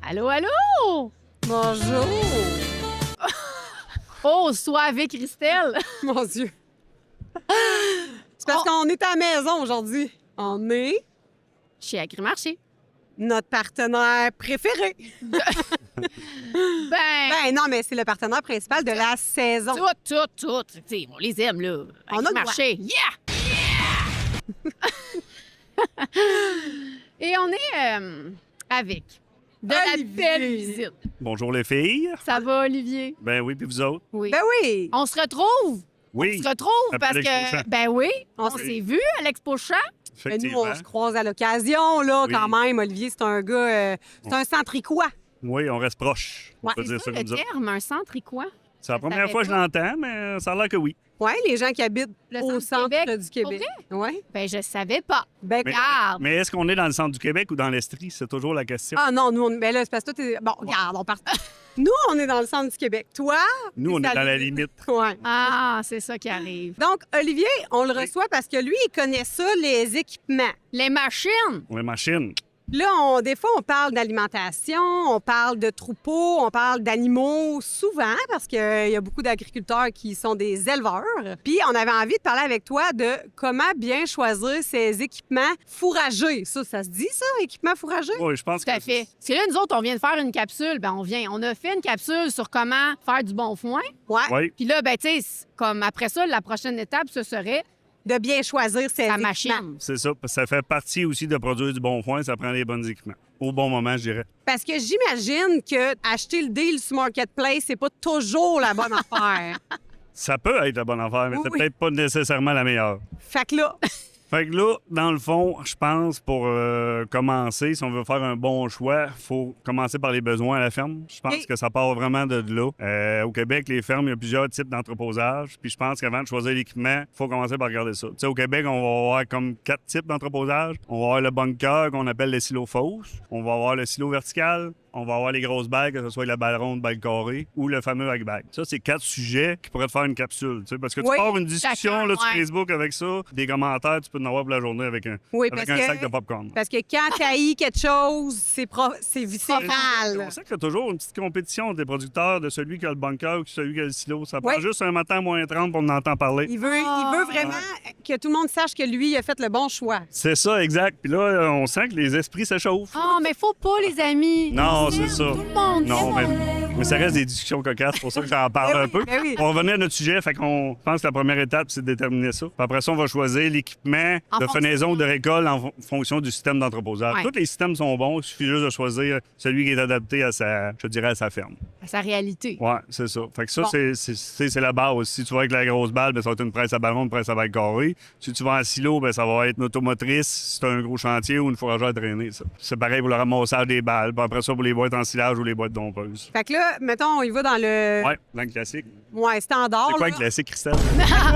Allô, allô? Bonjour! Oh, soivée Christelle! Mon Dieu! C'est parce qu'on est à la maison aujourd'hui. On est Chez Agrimarché. notre partenaire préféré. Ben, Ben non, mais c'est le partenaire principal de la saison. tout. Tu sais, on les aime, là. On a le Agrimarché. Yeah! Et on est avec de Olivier. la belle visite. Bonjour les filles. Ça va, Olivier? Ben oui, puis vous autres? Oui. Ben oui! On se retrouve. Oui, On se retrouve Après parce l'Expo que, Champ. ben oui, on On s'est vu à l'Expo Champ. Ben, nous, effectivement. on se croise à l'occasion, là, Oui. quand même. Olivier, c'est un gars... c'est un centricois. Oui, on reste proche. On Ouais, peut C'est dire ça ça le comme ça. terme, un centre et quoi? C'est la Ça première fait fois que je pas. l'entends, mais ça a l'air que oui. Oui, les gens qui habitent Le au centre centre Québec, du Québec. Oui. Ben, je savais pas. Ben, Mais, Regarde. mais est-ce qu'on est dans le centre du Québec ou dans l'Estrie? C'est toujours la question. ah non, nous, ben là, c'est parce que toi, t'es... Bon, regarde, on part... Nous, on est dans le centre du Québec. Toi... Nous, on t'es est dans à la limite. Ouais. Ah, c'est ça qui arrive. Donc, Olivier, on le reçoit parce que lui, il connaît ça, les équipements. Les machines. On est machine. Là, des fois, on parle d'alimentation, on parle de troupeaux, on parle d'animaux souvent parce qu'il y a beaucoup d'agriculteurs qui sont des éleveurs. Puis, on avait envie de parler avec toi de comment bien choisir ces équipements fourragers. Ça se dit, ça, équipement fourrager? Oui, je pense Tout à que fait. Parce que là, nous autres, on vient de faire une capsule. Ben, on a fait une capsule sur comment faire du bon foin. Ouais. Oui, Puis là, ben, tu sais, comme après ça, la prochaine étape, ce serait De bien choisir ces la équipements. machine. c'est ça. Parce que ça fait partie aussi de produire du bon foin. Ça prend les bons équipements. Au bon moment, je dirais. Parce que j'imagine que acheter le deal sur Marketplace, c'est pas toujours la bonne affaire. Ça peut être la bonne affaire, mais Oui, c'est oui. peut-être pas nécessairement la meilleure. Fait que là, Fait que là, dans le fond, je pense pour commencer, si on veut faire un bon choix, faut commencer par les besoins à la ferme. Je pense Et- que ça part vraiment de là. Au Québec, les fermes, il y a plusieurs types d'entreposage. Puis je pense qu'avant de choisir l'équipement, il faut commencer par regarder ça. Tu sais, au Québec, on va avoir comme 4 types d'entreposage. On va avoir le bunker qu'on appelle le silo fausse. On va avoir le silo vertical. On va avoir les grosses bagues, que ce soit la balle ronde, balle carrée ou le fameux hack bag. Ça, c'est 4 sujets qui pourraient te faire une capsule. Tu sais, parce que Oui, tu pars une discussion chacun, là, sur ouais. Facebook avec ça, des commentaires, tu peux en avoir pour la journée avec un, oui, avec parce un que... sac de popcorn. Parce que quand t'haïs quelque chose, c'est viscéral. On sait qu'il y a toujours une petite compétition des producteurs de celui qui a le bunker ou celui qui a le silo. Ça prend Oui. juste un matin moins 30 pour en entendre parler. Il veut vraiment que tout le monde sache que lui, il a fait le bon choix. C'est ça, exact. Puis là, on sent que les esprits s'échauffent. Oh, mais faut pas, les amis. Non, Ils c'est aiment, ça. Tout le monde. Non, mais ça reste des discussions cocasses, c'est pour ça que j'en parle Ben un oui, peu. ben oui. On va revenir à notre sujet, fait qu'on pense que la première étape, c'est de déterminer ça. Puis après ça, on va choisir l'équipement En de fonction- fenaison ou de récolte en fonction du système d'entreposage. Ouais. Tous les systèmes sont bons, il suffit juste de choisir celui qui est adapté à je dirais, à sa ferme. À sa réalité. Ouais, c'est ça. Fait que ça, Bon. c'est la base. Si tu vas avec la grosse balle, ben, ça va être une presse à ballon, une presse à balle carrée. Si tu vas en silo, ben, ça va être une automotrice, si c'est un gros chantier ou une fourragère drainée, ça. C'est pareil pour le ramassage des balles. Puis après ça, pour les boîtes en silage ou les boîtes dompeuses. Fait que là, mettons, on y va dans le Ouais, dans le classique. standard. C'est quoi là. le classique, Christelle?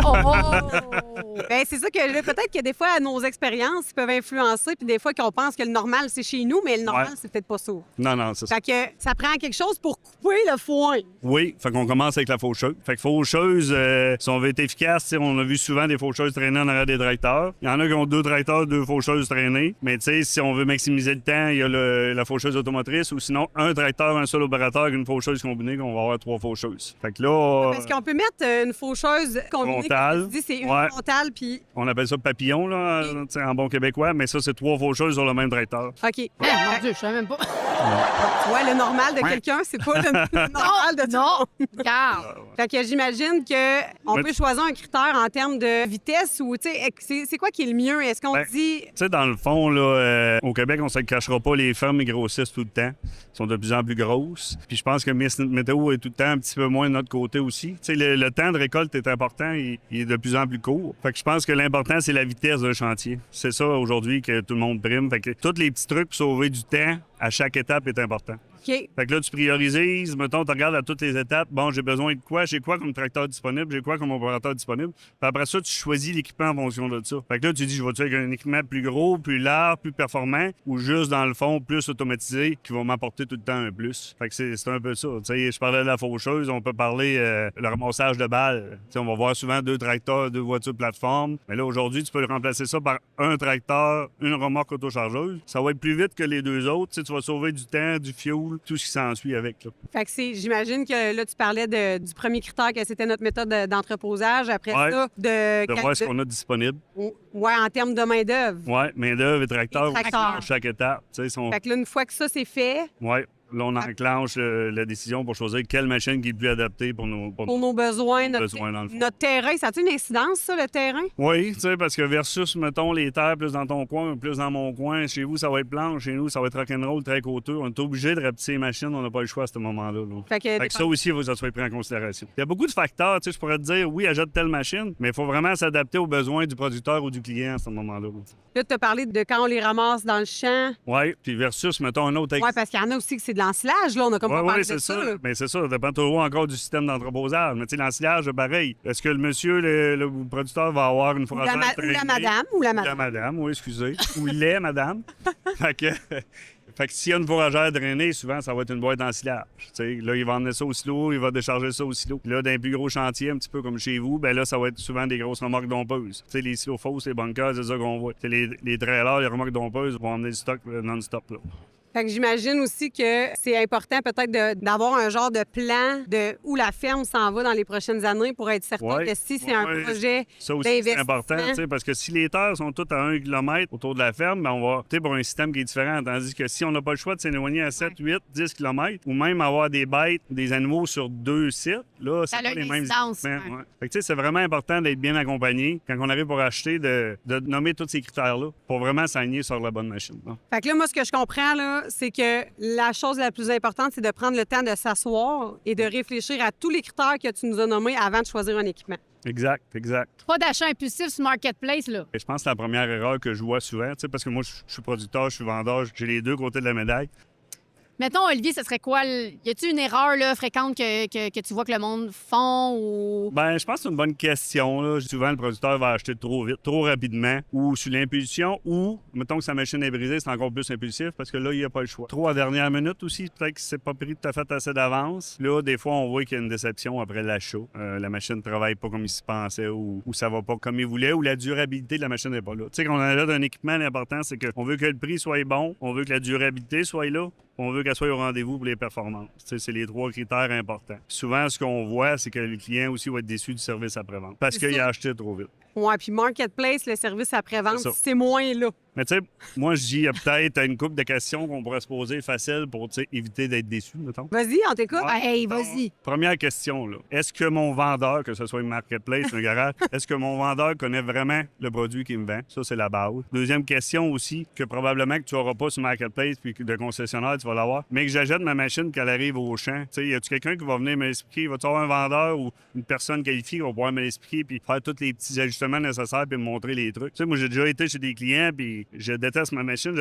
Oh, oh. Ben, c'est ça que là, peut-être que des fois, nos expériences peuvent influencer, puis des fois qu'on pense que le normal, c'est chez nous, mais le normal, Ouais. c'est peut-être pas ça. Non, c'est ça. Fait que ça prend quelque chose pour couper le foin. Oui, fait qu'on commence avec la faucheuse. Fait que faucheuse, si on veut être efficace, tu sais, on a vu souvent des faucheuses traîner en arrière des tracteurs. Il y en a qui ont 2 tracteurs, 2 faucheuses traînées. Mais tu sais, si on veut maximiser le temps, il y a la faucheuse automotrice ou sinon un tracteur, un seul opérateur avec une faucheuse combinée, qu'on va avoir 3 faucheuses. Fait que là, Parce qu'on peut mettre une faucheuse combinée. Frontale. Comme tu dis, c'est une Ouais. frontale, puis... on appelle ça papillon, là, tu sais, en bon québécois, mais ça, c'est 3 faucheuses sur le même tracteur. OK. Eh, mon Dieu, je savais même pas. Tu vois, le normal de quelqu'un, c'est pas le normal de tout le Non, monde. regarde. Fait que j'imagine qu'on Ouais. peut choisir un critère en termes de vitesse ou, tu sais, c'est quoi qui est le mieux? Est-ce qu'on Ben, dit... Tu sais, dans le fond, là, au Québec, on ne se le cachera pas, les fermes ils grossissent tout le temps. Ils sont de plus en plus grosses. Puis je pense que Météo est tout le temps un petit peu moins de notre côté aussi. Tu sais, le temps de récolte est important, il est de plus en plus court. Fait que je pense que l'important, c'est la vitesse d'un chantier. C'est ça, aujourd'hui, que tout le monde prime. Fait que tous les petits trucs pour sauver du temps à chaque étape est important. OK. Fait que là, tu priorises, mettons, tu regardes à toutes les étapes. Bon, j'ai besoin de quoi? J'ai quoi comme tracteur disponible? J'ai quoi comme opérateur disponible? Puis après ça, tu choisis l'équipement en fonction de ça. Fait que là, tu dis, je vais-tu avec un équipement plus gros, plus large, plus performant ou juste, dans le fond, plus automatisé qui va m'apporter tout le temps un plus? Fait que c'est un peu ça. Tu sais, je parlais de la faucheuse, on peut parler le ramassage de balles. Tu sais, on va voir souvent 2 tracteurs, 2 voitures plateforme. Mais là, aujourd'hui, tu peux remplacer ça par un tracteur, une remorque autochargeuse. Ça va être plus vite que les 2 autres. Tu sais, tu vas sauver du temps, du fuel, tout ce qui s'ensuit avec. Là. Fait que j'imagine que là, tu parlais du premier critère, que c'était notre méthode d'entreposage. Après Ouais. ça, De voir ce qu'on a disponible. Ouais, en termes de main-d'œuvre. Oui, main-d'œuvre et tracteur, Et tracteur. à chaque étape. Tu sais, Fait que là, une fois que ça, c'est fait, Ouais. Là, on enclenche la décision pour choisir quelle machine qui est plus adaptée pour nos pour nos besoins, besoins, dans le fond. notre terrain, ça a-tu une incidence, ça, le terrain? Oui, tu sais, parce que versus, mettons, les terres plus dans ton coin, plus dans mon coin, chez vous, ça va être planche, chez nous, ça va être rock'n'roll, très côteux. On est obligé de rapetisser les machines, on n'a pas le choix à ce moment-là. Là. Fait que, Fait que ça aussi, il faut que ça soit pris en considération. Il y a beaucoup de facteurs, tu sais, je pourrais te dire, oui, achète telle machine, mais il faut vraiment s'adapter aux besoins du producteur ou du client à ce moment-là. là, tu as parlé de quand on les ramasse dans le champ. Oui, puis versus, mettons, un autre... Oui, parce qu'il y en a aussi que c'est de l'ensilage, là. On a comme pas Oui, parlé c'est de ça, là. Mais c'est ça, ça dépend toujours encore du système d'entreposage. Mais tu sais, l'ensilage, pareil. Est-ce que le monsieur, le producteur, va avoir une Ou fourragère la traînée? madame, ou la Ou la madame. madame, oui, excusez. Ou les madame. Fait que s'il y a une fourragère drainée, souvent, ça va être une boîte d'ensilage. Tu sais, là, il va emmener ça au silo, il va décharger ça au silo. Là, dans les plus gros chantiers, un petit peu comme chez vous, ben là, ça va être souvent des grosses remorques dompeuses. Tu sais, les silos fausses, les bunkers, c'est ça qu'on voit. Tu sais, les trailers, les remorques dompeuses vont emmener du stock non-stop, là. Fait que j'imagine aussi que c'est important peut-être d'avoir un genre de plan de où la ferme s'en va dans les prochaines années pour être certain Ouais, que si c'est un ouais. projet Ça aussi, c'est d'investissement. important, tu sais, parce que si les terres sont toutes à 1 km autour de la ferme, ben on va opter pour un système qui est différent. Tandis que si on n'a pas le choix de s'éloigner à 7, 8, 10 km, ou même avoir des bêtes, des animaux sur 2 sites, là, c'est Ça a pas les une mêmes incidence, équipements, ouais. ouais. Fait que, tu sais, c'est vraiment important d'être bien accompagné quand on arrive pour acheter, de nommer tous ces critères-là pour vraiment s'aligner sur la bonne machine. Là. Fait que là, moi, ce que je comprends, là, c'est que la chose la plus importante, c'est de prendre le temps de s'asseoir et de réfléchir à tous les critères que tu nous as nommés avant de choisir un équipement. Exact, exact. Pas d'achat impulsif sur Marketplace, là. Et je pense que c'est la première erreur que je vois souvent, tu sais, parce que moi, je suis producteur, je suis vendeur, j'ai les deux côtés de la médaille. Mettons, Olivier, ce serait quoi? Y a-tu une erreur là, fréquente que tu vois que le monde font ou. Ben, je pense que c'est une bonne question. Là. Souvent, le producteur va acheter trop vite, trop rapidement, ou sur l'impulsion, ou, mettons que sa machine est brisée, c'est encore plus impulsif parce que là, il n'y a pas le choix. Trop à dernière minute aussi, peut-être que c'est pas pris tout à fait assez d'avance. Là, des fois, on voit qu'il y a une déception après l'achat. La machine ne travaille pas comme il se pensait, ou ça va pas comme il voulait, ou la durabilité de la machine n'est pas là. Tu sais, quand on a là d'un équipement, l'important, c'est qu'on veut que le prix soit bon, on veut que la durabilité soit là, on veut qu'elle soit au rendez-vous pour les performances. Tu sais, c'est les 3 critères importants. Souvent, ce qu'on voit, c'est que le client aussi va être déçu du service après-vente parce C'est qu'il ça. a acheté trop vite. Ouais, puis Marketplace, le service après-vente, C'est ça. c'est moins là. Mais tu sais, moi, je dis, il y a peut-être une couple de questions qu'on pourrait se poser facile pour tu sais, éviter d'être déçu, mettons. Vas-y, on t'écoute. Ouais. Hey, vas-y. Première question, là. Est-ce que mon vendeur, que ce soit une marketplace, un garage, est-ce que mon vendeur connaît vraiment le produit qu'il me vend? Ça, c'est la base. Deuxième question aussi, que probablement que tu n'auras pas sur marketplace puis que de concessionnaire, tu vas l'avoir, mais que j'achète ma machine qu'elle arrive au champ. Tu sais, y a-tu quelqu'un qui va venir m'expliquer? Va-tu avoir un vendeur ou une personne qualifiée qui va pouvoir me l'expliquer puis faire tous les petits ajustements nécessaires puis me montrer les trucs? Tu sais, moi, j'ai déjà été chez des clients puis je déteste ma machine,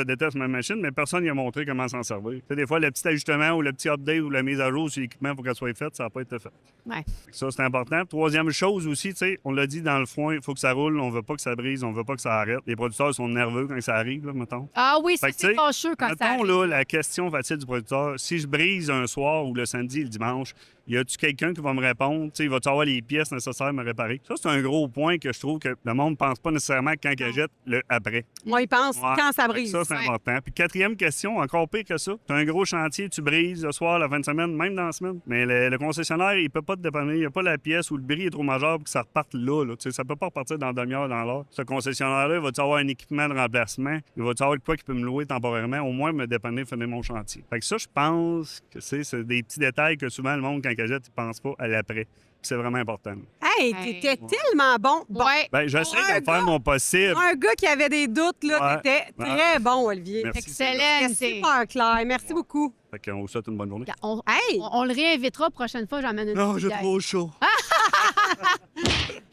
mais personne n'a montré comment s'en servir. Tu sais, des fois, le petit ajustement ou le petit update ou la mise à jour sur l'équipement pour qu'elle soit faite, ça n'a pas été fait. Ouais. Ça, c'est important. Troisième chose aussi, tu sais, on l'a dit dans le foin, il faut que ça roule, on veut pas que ça brise, on veut pas que ça arrête. Les producteurs sont nerveux quand ça arrive, là, mettons. Ah oui, ça, Fait que, c'est tu sais, fâcheux quand ça Mettons, arrive. là, la question facile du producteur, si je brise un soir ou le samedi et le dimanche, y a-tu quelqu'un qui va me répondre? Tu sais, va-tu avoir les pièces nécessaires à me réparer? Ça, c'est un gros point que je trouve que le monde pense pas nécessairement quand il jette le après. Moi, il pense Ouais. quand ça Fait que brise. ça, c'est Ouais. important. Puis quatrième question, encore pire que ça. Tu as un gros chantier, tu brises le soir, la fin de semaine, même dans la semaine. Mais le concessionnaire, il peut pas te dépanner. Il n'y a pas la pièce où le bris est trop majeur pour que ça reparte là. Tu sais, ça peut pas repartir dans la demi-heure, dans l'heure. Ce concessionnaire-là, il va-tu avoir un équipement de remplacement? Il va-tu avoir quoi qui peut me louer temporairement? Au moins, me dépanner, finir mon chantier. Fait que ça, je pense que c'est des petits détails que souvent, le monde, quand il jette, il pense pas à l'après. Puis c'est vraiment important. Hey, t'étais tellement bon. Bon, Ouais. Ben, j'essaie un de faire mon possible. un gars qui avait des doutes, là, Ouais. t'étais très bon, Olivier. Merci. Excellent. C'était super clair. Merci beaucoup. Fait qu'on vous souhaite une bonne journée. On, Hey! on le réinvitera prochaine fois, j'emmène une Non, petite j'ai bière. trop chaud.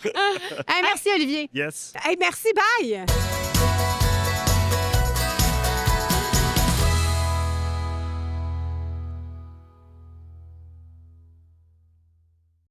Hey, merci, Olivier. Yes. Hey, merci, bye!